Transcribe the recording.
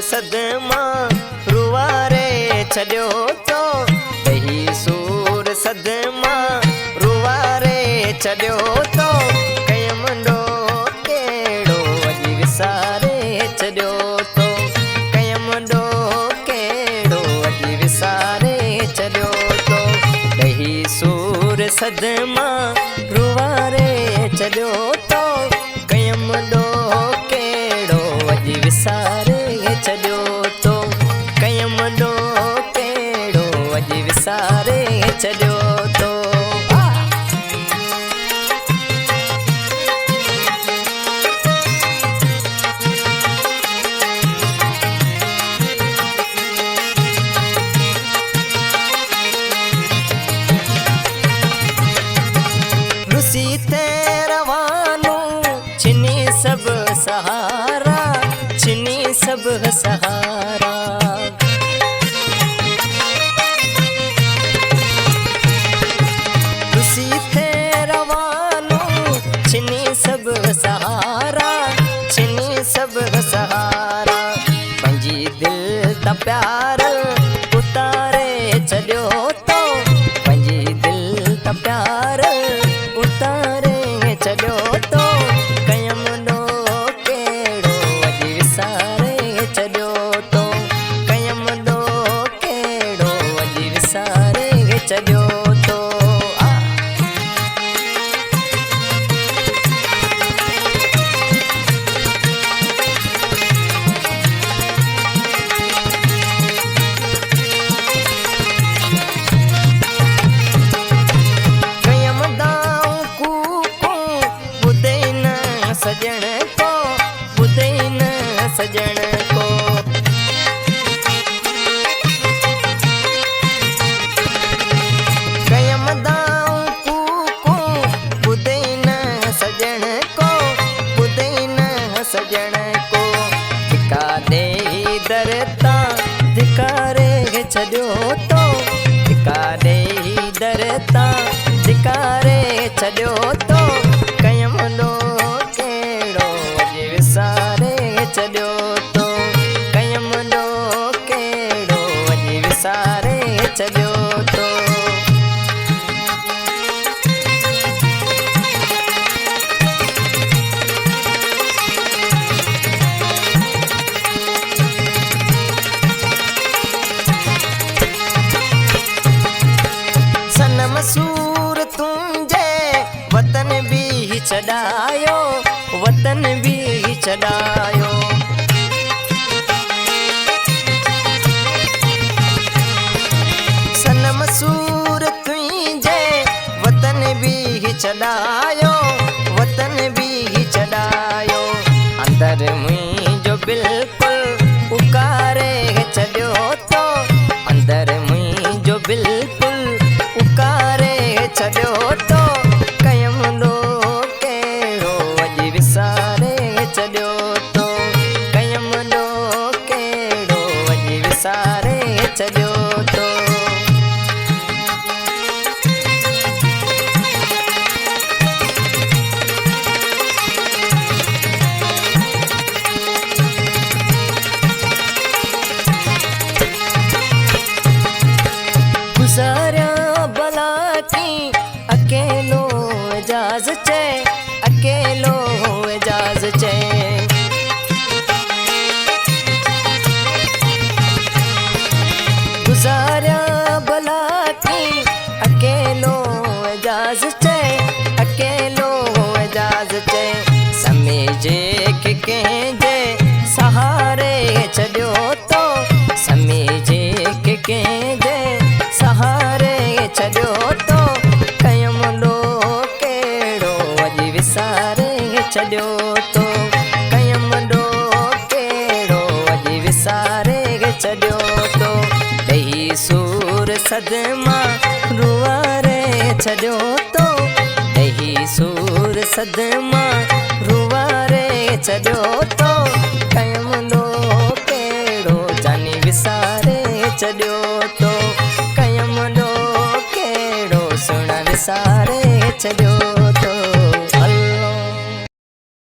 सदमा रुवारे छॾियो तो दही सूर सदमा रुवारे छॾियो तो कयमंडो केड़ो अॼु विसारे छॾियो तो कयमंडो केड़ो अॼु विसारे छॾियो तो दही सूर सदमा रुवारे छॾियो तो कयमंडो केड़ो अॼु विसारे छॾियो तो कयमंडो केड़ो अॼु विसारे छॾियो तो रुसी ते रवानो छिनी सब सहारा छिनी सब सहारा रुसी ते रवानो छिनी सब सहारा छिनी सब सहारा पंहिंजी दिल ता प्यार उतारे छॾियो तो पंहिंजी दिल ता प्यार उतारे छॾियो तो कयमंडो केड़ो अॼु विसारे छॾियो तो कयमंडो केड़ो अॼु विसारे छॾियो तो सजण को ॿुधे न सजण को कयमदाऊं कूको ॿुधे न सजण को ॿुधे न सजण को धिका ॾेई दर तां धिकारे छॾियो तो धिका ॾेई दर तां धिकारे छॾियो तो कयमंडो विसारे छॾियो तो कयमंडो केड़ो अॼु विसारे छॾियो तो सनम सूर तुंहिंजे वतन बि छॾायो वतन बि छॾायो सनम सूर तुंहिंजे वतन बि छॾायो वतन बि छॾायो अंदर मुंहिंजो बिल्कुलु उकारे छॾियो तो अंदर मुंहिंजो बिल्कुलु उकारे छॾियो तो कयमंडो केड़ो अॼु विसारे छॾियो तो कयमंडो केड़ो अॼु विसारे छॾियो तो गुज़ारिया भला की अकेलो एजाज चे अकेलो एजाज चे गुज़ारिया भला की अकेलो एजाज चे अकेलो एजाज चे समेझे के कंहिंजे सहारे छॾियो तो समेझे के कंहिंजे सहारे छॾियो तो कयमंडो केड़ो अॼु विसारे छॾियो तो कयमंडो केड़ो अॼु विसारे छॾियो तो दही सूर सदमा रुवारे छॾियो तो दही सूर सदमा रुवारे छॾियो